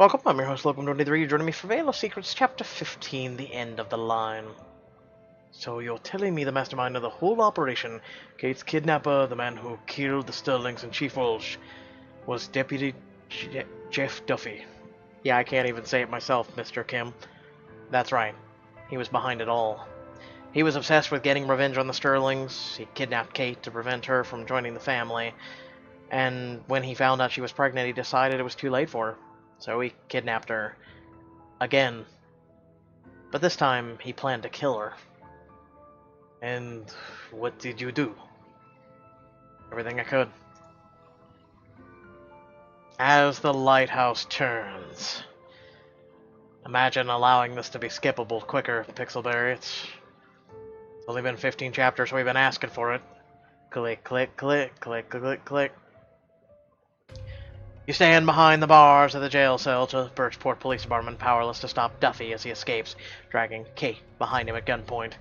Welcome, I'm your host, Logan23. You're joining me for Veil of Secrets, Chapter 15, The End of the Line. So you're telling me the mastermind of the whole operation, Kate's kidnapper, the man who killed the Sterlings and Chief Walsh, was Deputy Jeff Duffy. Yeah, I can't even say it myself, Mr. Kim. That's right. He was behind it all. He was obsessed with getting revenge on the Sterlings. He kidnapped Kate to prevent her from joining the family. And when he found out she was pregnant, he decided it was too late for her. So he kidnapped her. Again. But this time, he planned to kill her. And what did you do? Everything I could. As the lighthouse turns. Imagine allowing this to be skippable quicker, Pixelberry. It's only been 15 chapters, we've been asking for it. Click, click, click, click, click, click. You stand behind the bars of the jail cell to the Birchport Police Department, powerless to stop Duffy as he escapes, dragging Kate behind him at gunpoint.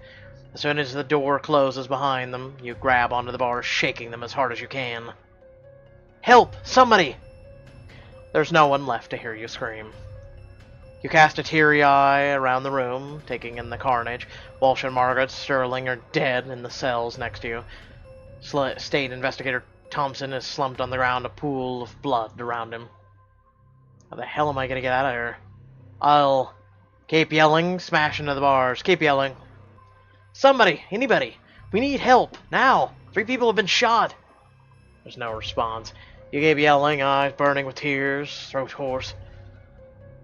As soon as the door closes behind them, you grab onto the bars, shaking them as hard as you can. Help! Somebody! There's no one left to hear you scream. You cast a teary eye around the room, taking in the carnage. Walsh and Margaret Sterling are dead in the cells next to you. State Investigator Thompson is slumped on the ground, a pool of blood around him. How the hell am I gonna get out of here? I'll keep yelling, smash into the bars, keep yelling. Somebody, anybody, we need help, now! 3 people have been shot! There's no response. You keep yelling, eyes burning with tears, throat hoarse.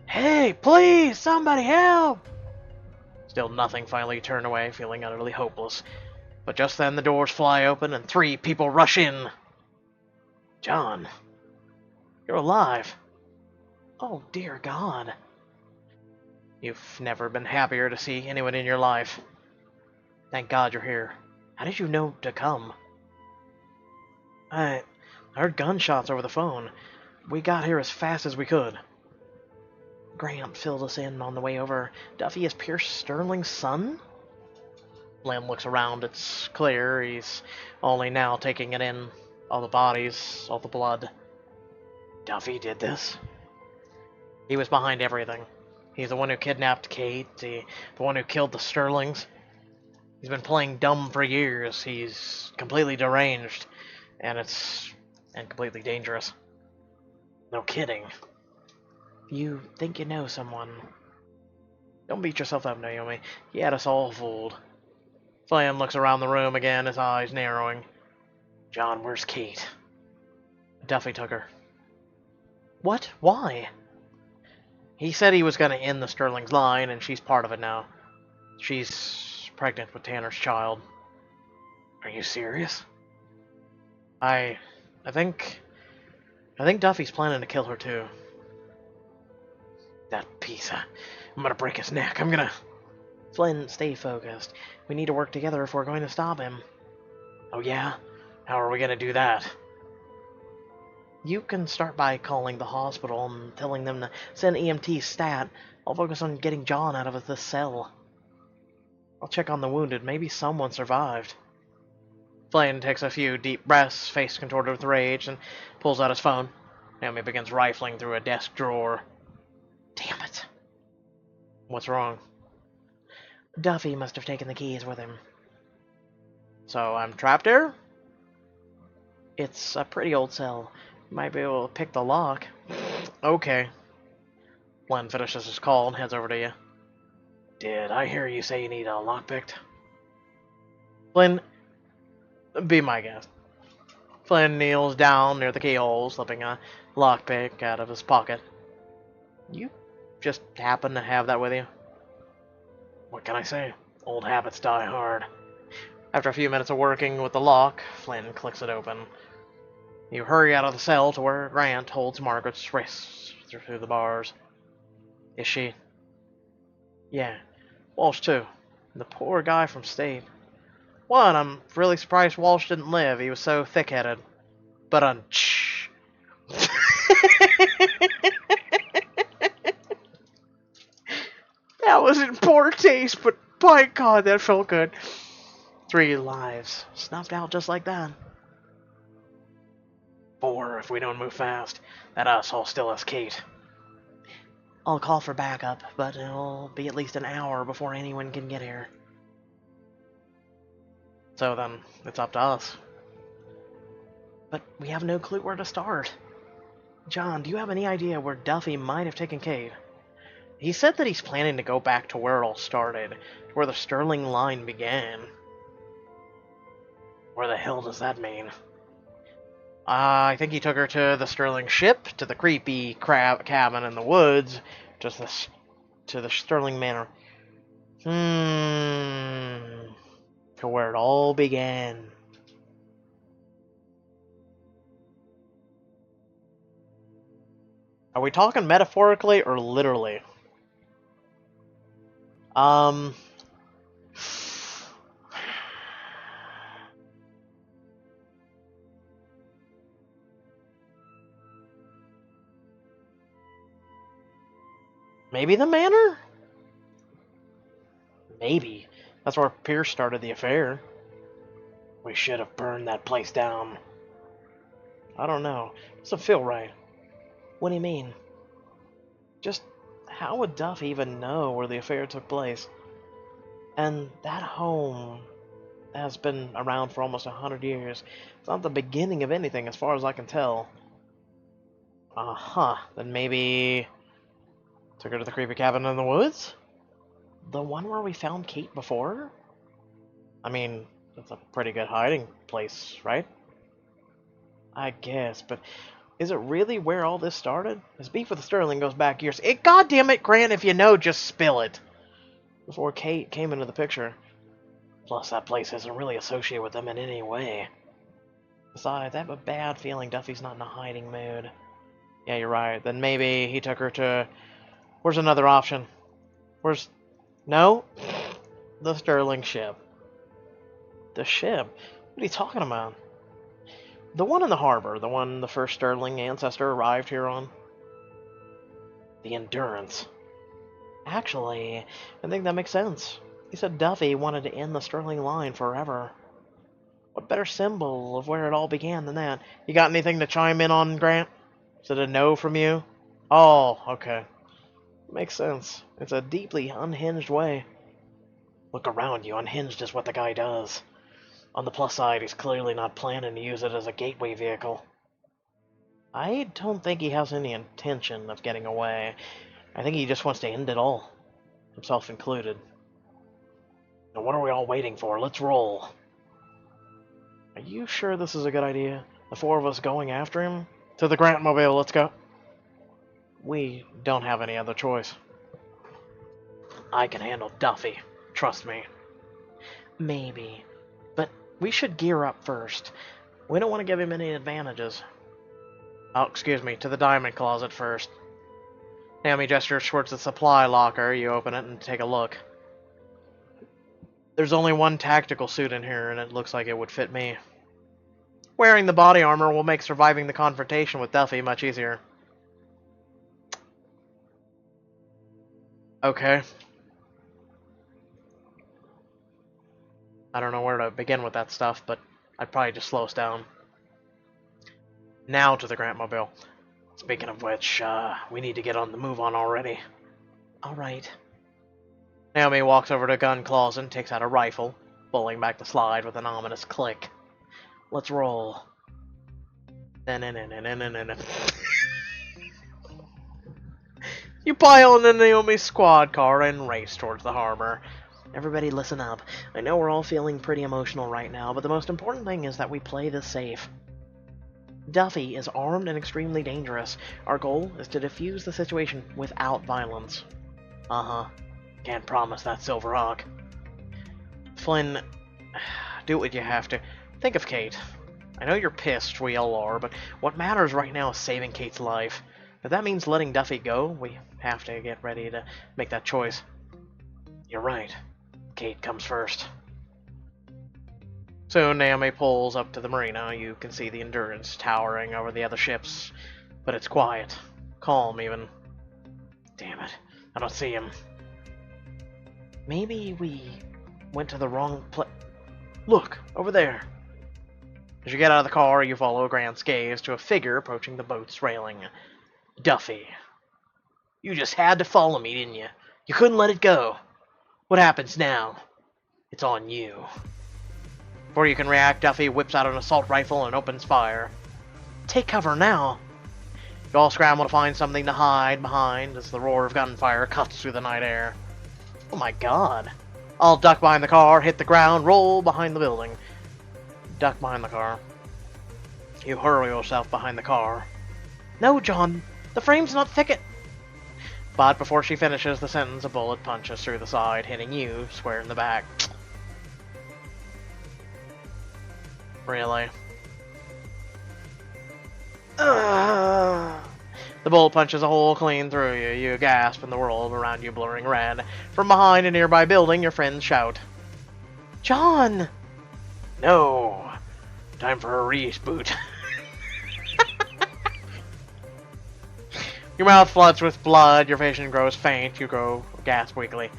Hey, please, somebody help! Still nothing. Finally you turn away, feeling utterly hopeless. But just then the doors fly open and 3 people rush in. John, you're alive. Oh, dear God. You've never been happier to see anyone in your life. Thank God you're here. How did you know to come? I heard gunshots over the phone. We got here as fast as we could. Grant filled us in on the way over. Duffy is Pierce Sterling's son? Lynn looks around. It's clear he's only now taking it in. All the bodies, all the blood. Duffy did this? He was behind everything. He's the one who kidnapped Kate, the one who killed the Sterlings. He's been playing dumb for years. He's completely deranged, and completely dangerous. No kidding. You think you know someone. Don't beat yourself up, Naomi. He had us all fooled. Flynn looks around the room again, his eyes narrowing. John, where's Kate? Duffy took her. What? Why? He said he was going to end the Sterling's line, and she's part of it now. She's pregnant with Tanner's child. Are you serious? I think Duffy's planning to kill her too. That piece I'm gonna break his neck. Flynn, stay focused. We need to work together if we're going to stop him. Oh yeah? How are we gonna do that? You can start by calling the hospital and telling them to send EMT stat. I'll focus on getting John out of this cell. I'll check on the wounded. Maybe someone survived. Flynn takes a few deep breaths, face contorted with rage, and pulls out his phone. Naomi begins rifling through a desk drawer. Damn it. What's wrong? Duffy must have taken the keys with him. So I'm trapped here? It's a pretty old cell. You might be able to pick the lock. Okay. Flynn finishes his call and heads over to you. Did I hear you say you need a lock picked? Flynn, be my guest. Flynn kneels down near the keyhole, slipping a lockpick out of his pocket. You just happen to have that with you? What can I say? Old habits die hard. After a few minutes of working with the lock, Flynn clicks it open. You hurry out of the cell to where Grant holds Margaret's wrists through the bars. Is she? Yeah. Walsh, too. The poor guy from State. What? I'm really surprised Walsh didn't live. He was so thick-headed. But shh. That was in poor taste, but by God, that felt good. 3 lives. Snuffed out just like that. 4 if we don't move fast. That asshole still has Kate. I'll call for backup, but it'll be at least an hour before anyone can get here. So then, it's up to us. But we have no clue where to start. John, do you have any idea where Duffy might have taken Kate? He said that he's planning to go back to where it all started, where the Sterling line began. Where the hell does that mean? I think he took her to the Sterling ship, to the creepy cabin in the woods, to the Sterling Manor. To where it all began. Are we talking metaphorically or literally? Maybe the manor? Maybe. That's where Pierce started the affair. We should have burned that place down. I don't know. Doesn't feel right. What do you mean? Just how would Duff even know where the affair took place? And that home has been around for almost 100 years. It's not the beginning of anything as far as I can tell. Then maybe took her to the creepy cabin in the woods? The one where we found Kate before? I mean, that's a pretty good hiding place, right? I guess, but is it really where all this started? His beef with Sterling goes back years. God damn it, Grant, if you know, just spill it. Before Kate came into the picture. Plus, that place isn't really associated with them in any way. Besides, I have a bad feeling Duffy's not in a hiding mood. Yeah, you're right. Then maybe he took her to... Where's another option? Where's... No? The Sterling ship. The ship? What are you talking about? The one in the harbor. The one the first Sterling ancestor arrived here on. The Endurance. Actually, I think that makes sense. He said Duffy wanted to end the Sterling line forever. What better symbol of where it all began than that? You got anything to chime in on, Grant? Is it a no from you? Oh, okay. Makes sense. It's a deeply unhinged way. Look around you. Unhinged is what the guy does. On the plus side, he's clearly not planning to use it as a gateway vehicle. I don't think he has any intention of getting away. I think he just wants to end it all. Himself included. Now what are we all waiting for? Let's roll. Are you sure this is a good idea? The four of us going after him? To the Grantmobile, let's go. We don't have any other choice. I can handle Duffy. Trust me. Maybe. But we should gear up first. We don't want to give him any advantages. Oh, excuse me. To the diamond closet first. Naomi gestures towards the supply locker. You open it and take a look. There's only one tactical suit in here, and it looks like it would fit me. Wearing the body armor will make surviving the confrontation with Duffy much easier. Okay. I don't know where to begin with that stuff, but I'd probably just slow us down. Now to the Grantmobile. Speaking of which, we need to get on the move on already. Alright. Naomi walks over to a gun closet and takes out a rifle, pulling back the slide with an ominous click. Let's roll. You pile into Naomi's squad car and race towards the harbor. Everybody listen up. I know we're all feeling pretty emotional right now, but the most important thing is that we play this safe. Duffy is armed and extremely dangerous. Our goal is to defuse the situation without violence. Can't promise that, Silver Hawk. Flynn, do what you have to. Think of Kate. I know you're pissed, we all are, but what matters right now is saving Kate's life. If that means letting Duffy go, we have to get ready to make that choice. You're right. Kate comes first. Soon Naomi pulls up to the marina. You can see the Endurance towering over the other ships, but it's quiet. Calm, even. Damn it. I don't see him. Maybe we went to the wrong place. Look, over there. As you get out of the car, you follow Grant's gaze to a figure approaching the boat's railing. Duffy. You just had to follow me, didn't you? You couldn't let it go. What happens now? It's on you. Before you can react, Duffy whips out an assault rifle and opens fire. Take cover now. You all scramble to find something to hide behind as the roar of gunfire cuts through the night air. Oh my god. I'll duck behind the car, hit the ground, roll behind the building. Duck behind the car. You hurl yourself behind the car. No, John. The frame's not thick. But before she finishes the sentence, a bullet punches through the side, hitting you square in the back. Really? The bullet punches a hole clean through you. You gasp, and the world around you blurring red. From behind a nearby building, your friends shout, John! No. Time for a reboot. Your mouth floods with blood, your vision grows faint, you gasp weakly.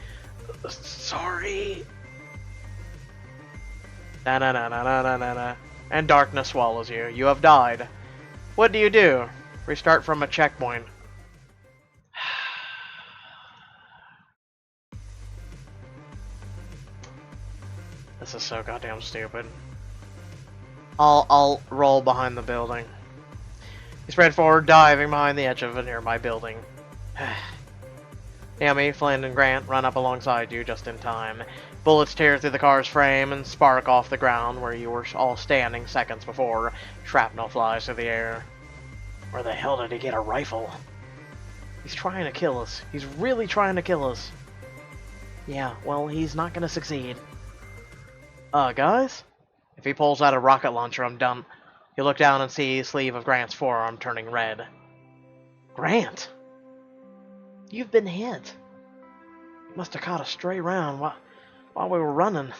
Sorry. Na-na-na-na-na-na-na. And darkness swallows you. You have died. What do? Restart from a checkpoint. This is so goddamn stupid. I'll roll behind the building. You spread forward, diving behind the edge of a nearby building. Naomi, Flynn, and Grant run up alongside you just in time. Bullets tear through the car's frame and spark off the ground where you were all standing seconds before. Shrapnel flies through the air. Where the hell did he get a rifle? He's trying to kill us. He's really trying to kill us. Yeah, well, he's not gonna succeed. Guys? If he pulls out a rocket launcher, I'm done. You look down and see the sleeve of Grant's forearm turning red. Grant! You've been hit. Must have caught a stray round while we were running.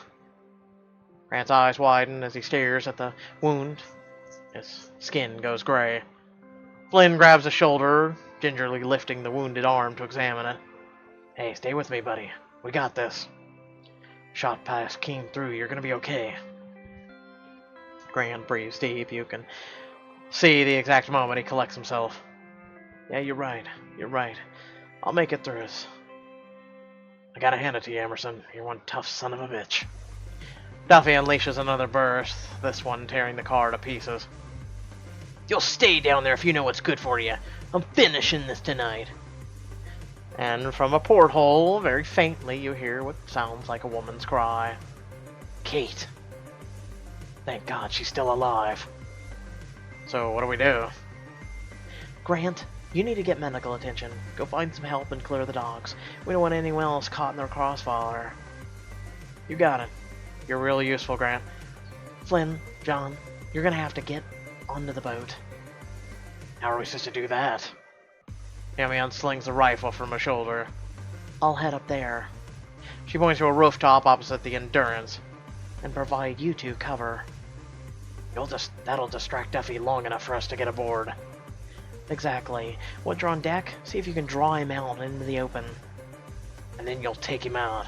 Grant's eyes widen as he stares at the wound. His skin goes gray. Flynn grabs his shoulder, gingerly lifting the wounded arm to examine it. Hey, stay with me, buddy. We got this. Shot pass came through. You're gonna be okay. Grant breathes deep. You can see the exact moment he collects himself. Yeah, you're right. You're right. I'll make it through this. I gotta hand it to you, Emerson. You're one tough son of a bitch. Duffy unleashes another burst, this one tearing the car to pieces. You'll stay down there if you know what's good for you. I'm finishing this tonight. And from a porthole, very faintly, you hear what sounds like a woman's cry. Kate. Thank God she's still alive. So, what do we do? Grant, you need to get medical attention. Go find some help and clear the dogs. We don't want anyone else caught in their crossfire. You got it. You're really useful, Grant. Flynn, John, you're gonna have to get onto the boat. How are we supposed to do that? Naomi unslings the rifle from her shoulder. I'll head up there. She points to a rooftop opposite the Endurance and provide you two cover. That'll distract Duffy long enough for us to get aboard. Exactly. Once you're on deck, see if you can draw him out into the open. And then you'll take him out.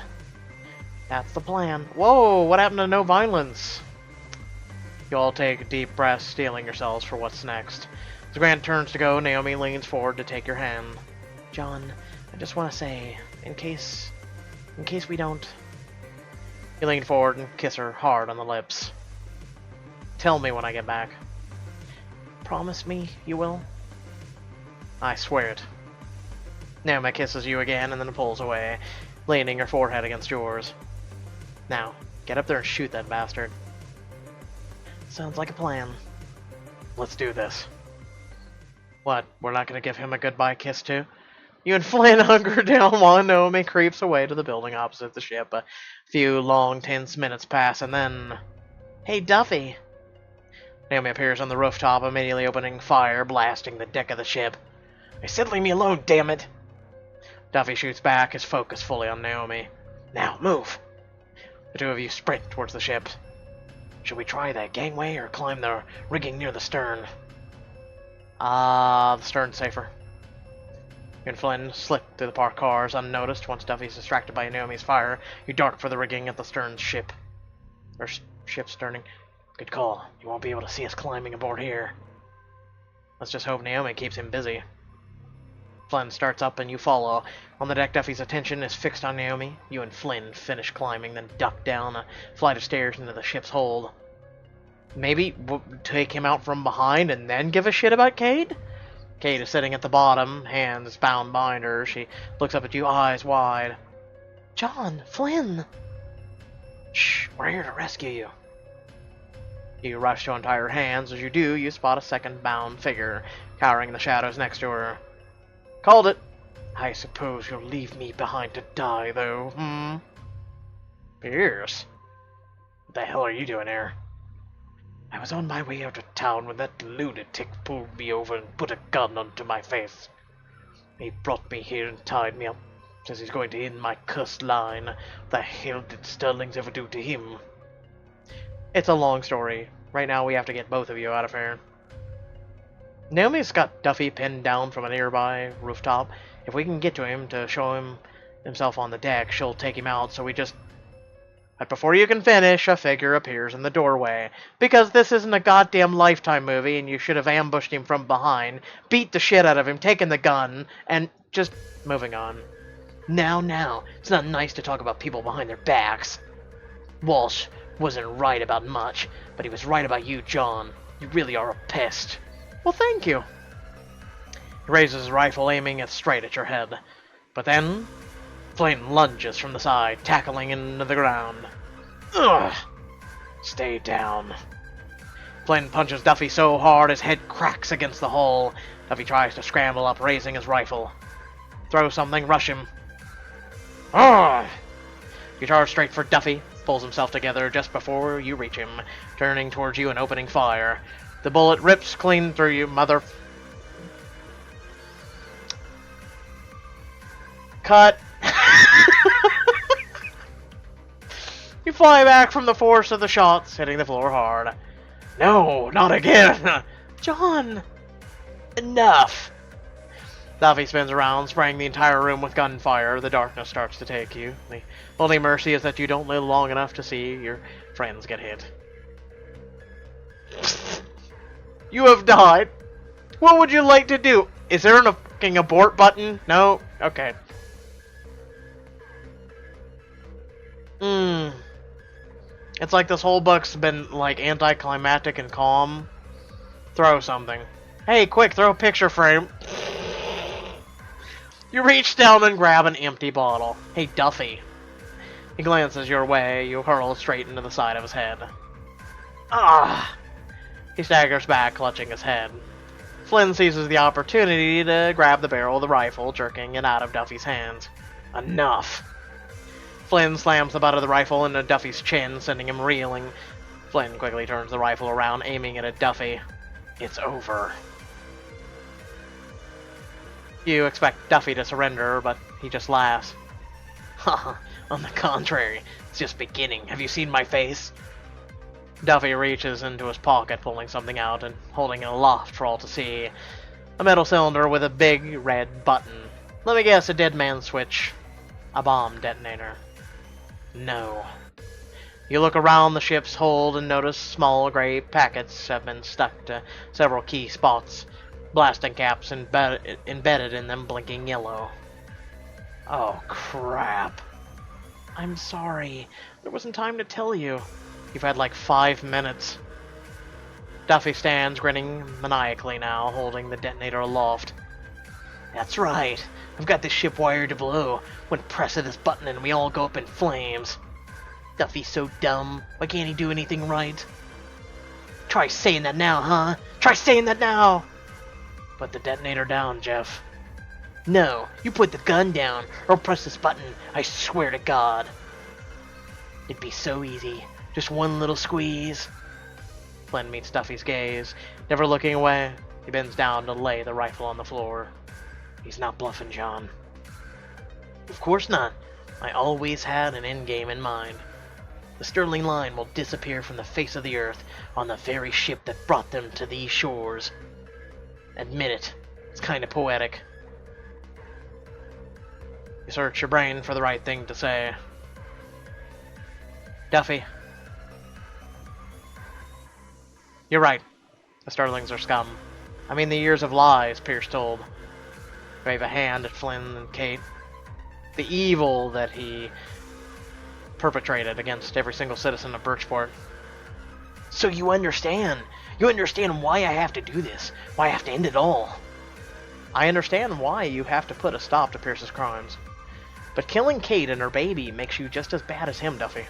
That's the plan. Whoa, what happened to no violence? You all take deep breaths, steeling yourselves for what's next. As Grant turns to go, Naomi leans forward to take your hand. John, I just want to say, in case we don't... You lean forward and kiss her hard on the lips. Tell me when I get back. Promise me you will? I swear it. Naomi kisses you again and then pulls away, leaning her forehead against yours. Now, get up there and shoot that bastard. Sounds like a plan. Let's do this. What, we're not going to give him a goodbye kiss too? You and Flynn hunker down while Naomi creeps away to the building opposite the ship. A few long, tense minutes pass, and then... Hey, Duffy! Naomi appears on the rooftop, immediately opening fire, blasting the deck of the ship. I said leave me alone, damn it! Duffy shoots back, his focus fully on Naomi. Now, move! The two of you sprint towards the ship. Should we try the gangway or climb the rigging near the stern? The stern's safer. You and Flynn slip through the parked cars unnoticed. Once Duffy's distracted by Naomi's fire, you dart for the rigging at the stern's ship. Or ship sterning. Good call. You won't be able to see us climbing aboard here. Let's just hope Naomi keeps him busy. Flynn starts up and you follow. On the deck, Duffy's attention is fixed on Naomi. You and Flynn finish climbing, then duck down a flight of stairs into the ship's hold. Maybe take him out from behind and then give a shit about Cade? Cade is sitting at the bottom, hands bound behind her. She looks up at you, eyes wide. John, Flynn! Shh, we're here to rescue you. You rush to untie her hands. As you do, you spot a second bound figure cowering in the shadows next to her. Called it. I suppose you'll leave me behind to die, though, Pierce? What the hell are you doing here? I was on my way out of town when that lunatic pulled me over and put a gun onto my face. He brought me here and tied me up. Says he's going to end my cursed line. What the hell did Sterling's ever do to him? It's a long story. Right now we have to get both of you out of here. Naomi's got Duffy pinned down from a nearby rooftop. If we can get to him to show him himself on the deck, she'll take him out, so we just... But before you can finish, a figure appears in the doorway. Because this isn't a goddamn Lifetime movie, and you should have ambushed him from behind, beat the shit out of him, taken the gun, and just moving on. Now, it's not nice to talk about people behind their backs. Walsh wasn't right about much, but he was right about you, John. You really are a pest. Well, thank you. He raises his rifle, aiming it straight at your head. But then, Flynn lunges from the side, tackling into the ground. Ugh! Stay down. Flynn punches Duffy so hard his head cracks against the hull. Duffy tries to scramble up, raising his rifle. Throw something, rush him. Ugh! You charge straight for Duffy, pulls himself together just before you reach him, turning towards you and opening fire. The bullet rips clean through you, mother... Cut. You fly back from the force of the shots, hitting the floor hard. No, not again! John! Enough! Duffy spins around, spraying the entire room with gunfire. The darkness starts to take you. The only mercy is that you don't live long enough to see your friends get hit. You have died. What would you like to do? Is there a fucking abort button? No? Okay. It's like this whole book's been, like, anticlimactic and calm. Throw something. Hey, quick, throw a picture frame. You reach down and grab an empty bottle. Hey, Duffy. He glances your way. You hurl it straight into the side of his head. Ah! He staggers back, clutching his head. Flynn seizes the opportunity to grab the barrel of the rifle, jerking it out of Duffy's hands. Enough! Flynn slams the butt of the rifle into Duffy's chin, sending him reeling. Flynn quickly turns the rifle around, aiming it at Duffy. It's over. You expect Duffy to surrender, but he just laughs. Haha, on the contrary, it's just beginning. Have you seen my face? Duffy reaches into his pocket, pulling something out and holding it aloft for all to see. A metal cylinder with a big red button. Let me guess, a dead man switch. A bomb detonator. No. You look around the ship's hold and notice small gray packets have been stuck to several key spots. Blasting caps embedded in them, blinking yellow. Oh, crap. I'm sorry. There wasn't time to tell you. You've had like 5 minutes. Duffy stands, grinning maniacally now, holding the detonator aloft. That's right. I've got this ship wired to blow. One press of this button and we all go up in flames. Duffy's so dumb. Why can't he do anything right? Try saying that now, huh? Try saying that now! Put the detonator down, Jeff. No, you put the gun down, or press this button, I swear to God. It'd be so easy. Just one little squeeze. Flynn meets Duffy's gaze. Never looking away, he bends down to lay the rifle on the floor. He's not bluffing, John. Of course not. I always had an endgame in mind. The Sterling line will disappear from the face of the earth on the very ship that brought them to these shores. Admit it. It's kind of poetic. You search your brain for the right thing to say. Duffy. You're right. The Sterlings are scum. I mean the years of lies, Pierce told. wave a hand at Flynn and Kate. The evil that he perpetrated against every single citizen of Birchport. So you understand. You understand why I have to do this. Why I have to end it all. I understand why you have to put a stop to Pierce's crimes. But killing Kate and her baby makes you just as bad as him, Duffy.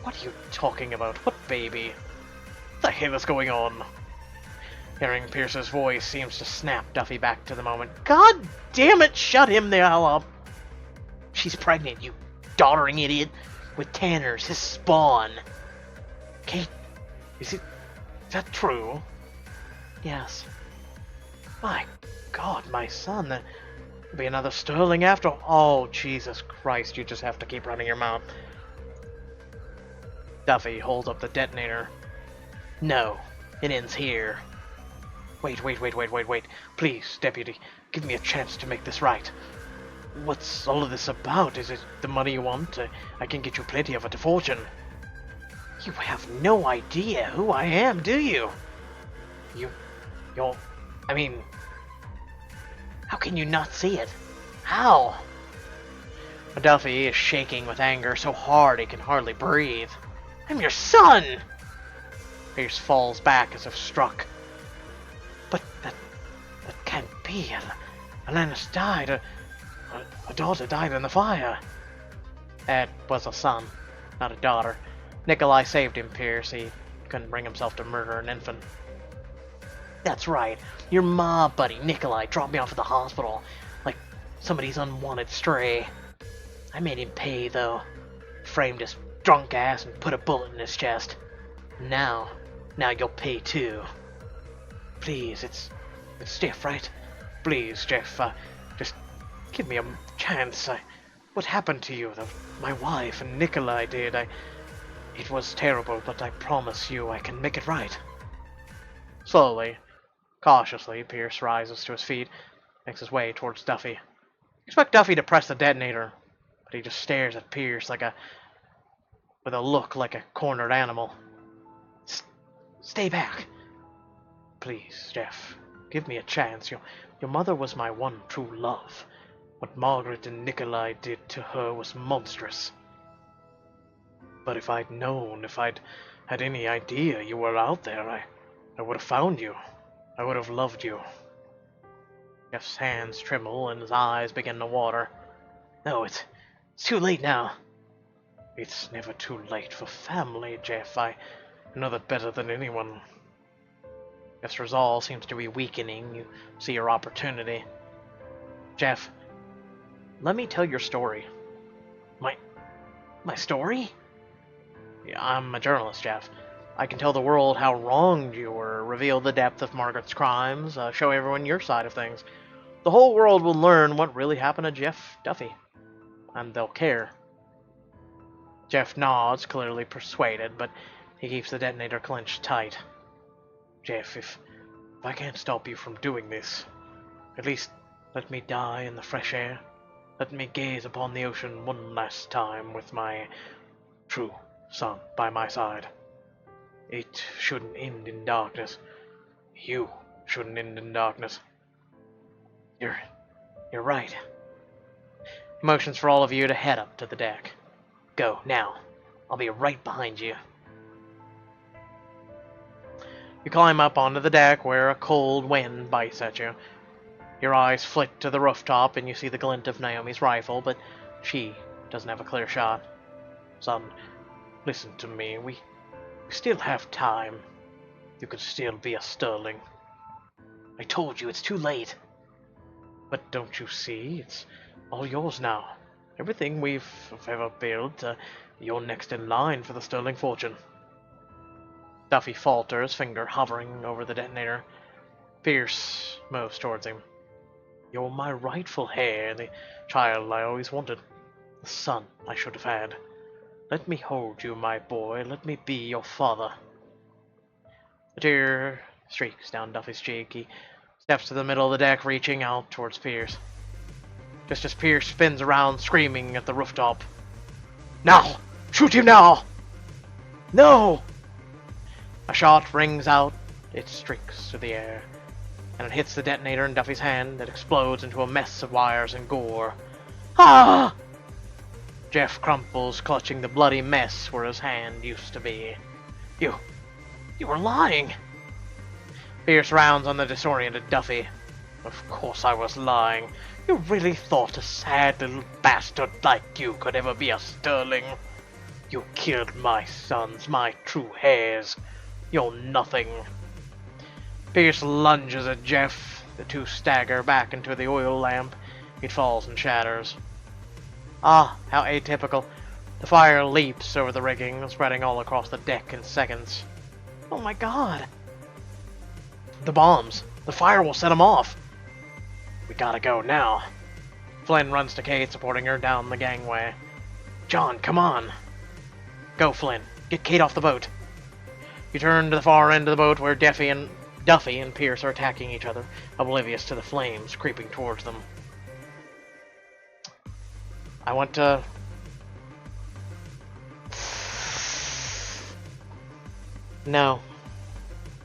What are you talking about? What baby? What the hell is going on? Hearing Pierce's voice seems to snap Duffy back to the moment. God damn it, shut him the hell up. She's pregnant, you doddering idiot, with Tanner's, his spawn. Kate, is that true? Yes. My God, my son, there'll be another Sterling after all. Oh, Jesus Christ, you just have to keep running your mouth. Duffy holds up the detonator. No, it ends here. Wait. Please, Deputy, give me a chance to make this right. What's all of this about? Is it the money you want? I can get you plenty of it, a fortune. You have no idea who I am, do you? I mean, how can you not see it? How? Duffy is shaking with anger so hard he can hardly breathe. I'm your son! Pierce falls back as if struck. But that can't be. Alanis died. A daughter died in the fire. That was a son, not a daughter. Nikolai saved him, Pierce. He couldn't bring himself to murder an infant. That's right. Your mob buddy, Nikolai, dropped me off at the hospital. Like somebody's unwanted stray. I made him pay, though. Framed his drunk ass and put a bullet in his chest. Now you'll pay too. Please, it's Jeff, right? Please, Jeff, just give me a chance. What happened to you? My wife and Nikolai did. It was terrible, but I promise you I can make it right. Slowly, cautiously, Pierce rises to his feet, makes his way towards Duffy. You expect Duffy to press the detonator, but he just stares at Pierce with a look like a cornered animal. Stay back. Please, Jeff, give me a chance. Your mother was my one true love. What Margaret and Nikolai did to her was monstrous. But if I'd known, if I'd had any idea you were out there, I would have found you. I would have loved you. Jeff's hands tremble and his eyes begin to water. No, it's too late now. It's never too late for family, Jeff. I know that better than anyone. Jeff's resolve seems to be weakening. You see your opportunity. Jeff, let me tell your story. My story? Yeah, I'm a journalist, Jeff. I can tell the world how wronged you were, reveal the depth of Margaret's crimes, show everyone your side of things. The whole world will learn what really happened to Jeff Duffy. And they'll care. Jeff nods, clearly persuaded, but he keeps the detonator clenched tight. Jeff, if I can't stop you from doing this, at least let me die in the fresh air. Let me gaze upon the ocean one last time with my true son by my side. It shouldn't end in darkness. You shouldn't end in darkness. You're right. He motions for all of you to head up to the deck. Go, now. I'll be right behind you. You climb up onto the deck where a cold wind bites at you. Your eyes flick to the rooftop and you see the glint of Naomi's rifle, but she doesn't have a clear shot. Son, listen to me. We still have time. You could still be a Sterling. I told you, it's too late. But don't you see? It's all yours now. Everything we've ever built, you're next in line for the Sterling fortune. Duffy falters, finger hovering over the detonator. Pierce moves towards him. You're my rightful heir, the child I always wanted, the son I should have had. Let me hold you, my boy. Let me be your father. A tear streaks down Duffy's cheek. He steps to the middle of the deck, reaching out towards Pierce. Just as Pierce spins around, screaming at the rooftop. Now! Shoot him now! No! A shot rings out. It streaks through the air. and it hits the detonator in Duffy's hand. It explodes into a mess of wires and gore. Ah! Jeff crumples, clutching the bloody mess where his hand used to be. You were lying! Pierce rounds on the disoriented Duffy. Of course I was lying. You really thought a sad little bastard like you could ever be a Sterling? You killed my sons, my true heirs. You're nothing. Pierce lunges at Jeff. The two stagger back into the oil lamp. It falls and shatters. Ah, how atypical. The fire leaps over the rigging, spreading all across the deck in seconds. Oh my god! The bombs! The fire will set them off! We gotta go now. Flynn runs to Kate, supporting her down the gangway. John, come on! Go, Flynn. Get Kate off the boat. You turn to the far end of the boat where Duffy and Pierce are attacking each other, oblivious to the flames creeping towards them. I want to... No.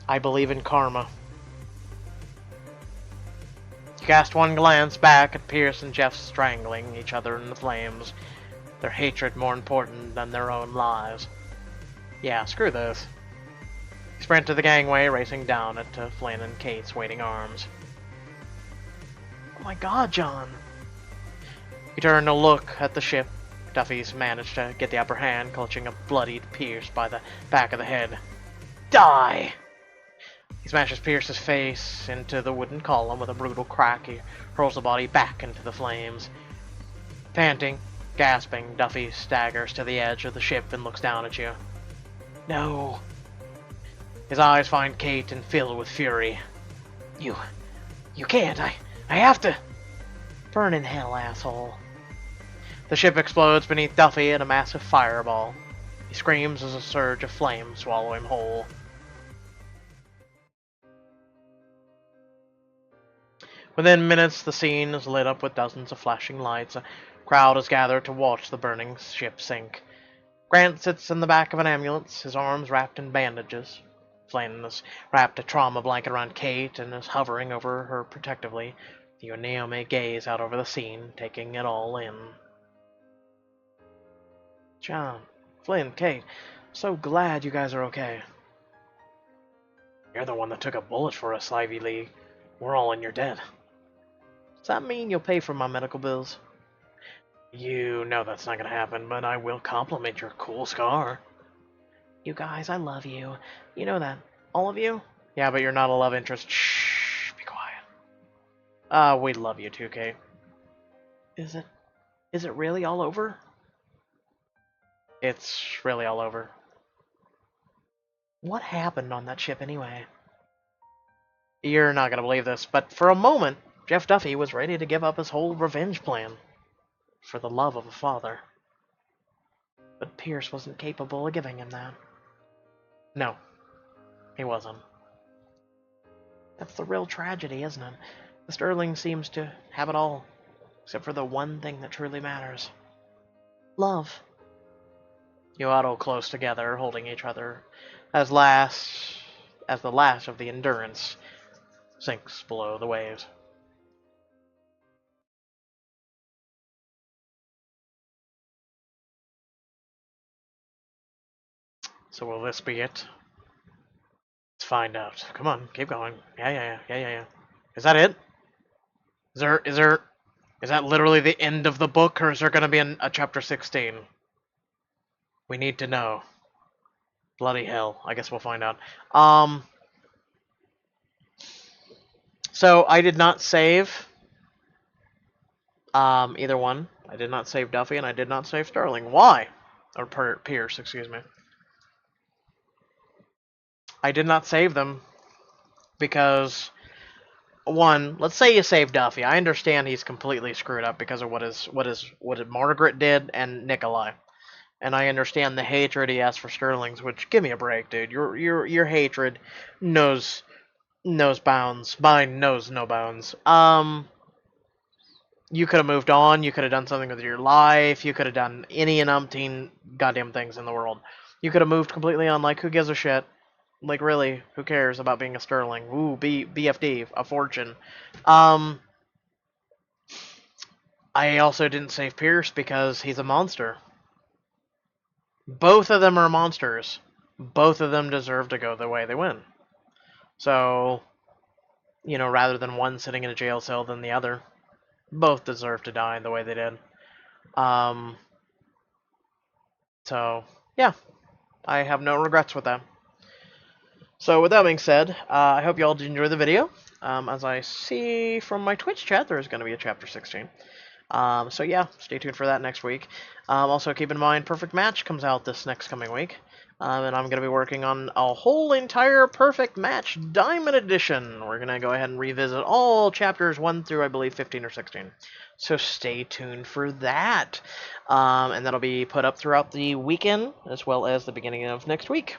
I believe in karma. You cast one glance back at Pierce and Jeff strangling each other in the flames, their hatred more important than their own lives. Yeah, screw this. You sprint to the gangway, racing down it to Flynn and Kate's waiting arms. Oh my god, John! You turn to look at the ship. Duffy's managed to get the upper hand, clutching a bloodied Pierce by the back of the head. Die! He smashes Pierce's face into the wooden column with a brutal crack. He hurls the body back into the flames. Panting, gasping, Duffy staggers to the edge of the ship and looks down at you. No. His eyes find Kate and fill with fury. You can't. I have to. Burn in hell, asshole. The ship explodes beneath Duffy in a massive fireball. He screams as a surge of flames swallow him whole. Within minutes, the scene is lit up with dozens of flashing lights. A crowd is gathered to watch the burning ship sink. Grant sits in the back of an ambulance, his arms wrapped in bandages. Flynn has wrapped a trauma blanket around Kate and is hovering over her protectively. You and Naomi gaze out over the scene, taking it all in. John, Flynn, Kate, so glad you guys are okay. You're the one that took a bullet for us, Ivy League. We're all in your debt. Does that mean you'll pay for my medical bills? You know that's not gonna happen, but I will compliment your cool scar. You guys, I love you. You know that. All of you? Yeah, but you're not a love interest. Shh, be quiet. We love you too, Kate. Is it really all over? It's really all over. What happened on that ship anyway? You're not gonna believe this, but for a moment, Jeff Duffy was ready to give up his whole revenge plan. For the love of a father. But Pierce wasn't capable of giving him that. No, he wasn't. That's the real tragedy, isn't it? The Sterling seems to have it all, except for the one thing that truly matters. Love. You huddle close together, holding each other, as the last of the Endurance sinks below the waves. So will this be it? Let's find out. Come on, keep going. Yeah. Is that it? Is that literally the end of the book, or is there gonna be a chapter 16? We need to know. Bloody hell. I guess we'll find out. So I did not save either one. I did not save Duffy, and I did not save Sterling. Why? Or Pierce, excuse me. I did not save them because, one, let's say you save Duffy. I understand he's completely screwed up because of what Margaret did and Nikolai, and I understand the hatred he has for Sterling's. Which, give me a break, dude. Your hatred knows bounds. Mine knows no bounds. You could have moved on. You could have done something with your life. You could have done any and umpteen goddamn things in the world. You could have moved completely on. Like, who gives a shit? Like, really, who cares about being a Sterling? Ooh, BFD, a fortune. Um, I also didn't save Pierce because he's a monster. Both of them are monsters. Both of them deserve to go the way they win. So, rather than one sitting in a jail cell than the other, both deserve to die the way they did. Um, so, yeah, I have no regrets with that. So with that being said, I hope you all did enjoy the video. As I see from my Twitch chat, there's going to be a Chapter 16. So yeah, stay tuned for that next week. Also keep in mind, Perfect Match comes out this next coming week. And I'm going to be working on a whole entire Perfect Match Diamond Edition. We're going to go ahead and revisit all chapters 1 through, I believe, 15 or 16. So stay tuned for that. And that'll be put up throughout the weekend, as well as the beginning of next week.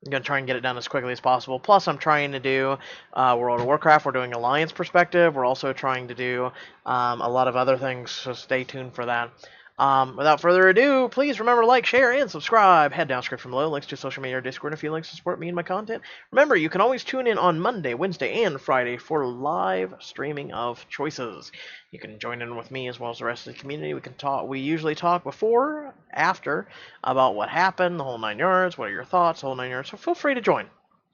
I'm going to try and get it done as quickly as possible. Plus, I'm trying to do World of Warcraft. We're doing Alliance Perspective. We're also trying to do a lot of other things, so stay tuned for that. Without further ado, please remember to like, share, and subscribe. Head down description below, links to social media or Discord, and a few links to support me and my content. Remember, you can always tune in on Monday, Wednesday, and Friday for live streaming of choices. You can join in with me as well as the rest of the community. We can talk. We usually talk before, after, about what happened, the whole 9 yards. What are your thoughts, the whole 9 yards? So feel free to join.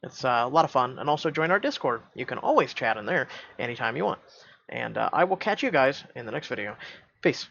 It's a lot of fun, and also join our Discord. You can always chat in there anytime you want. And I will catch you guys in the next video. Peace.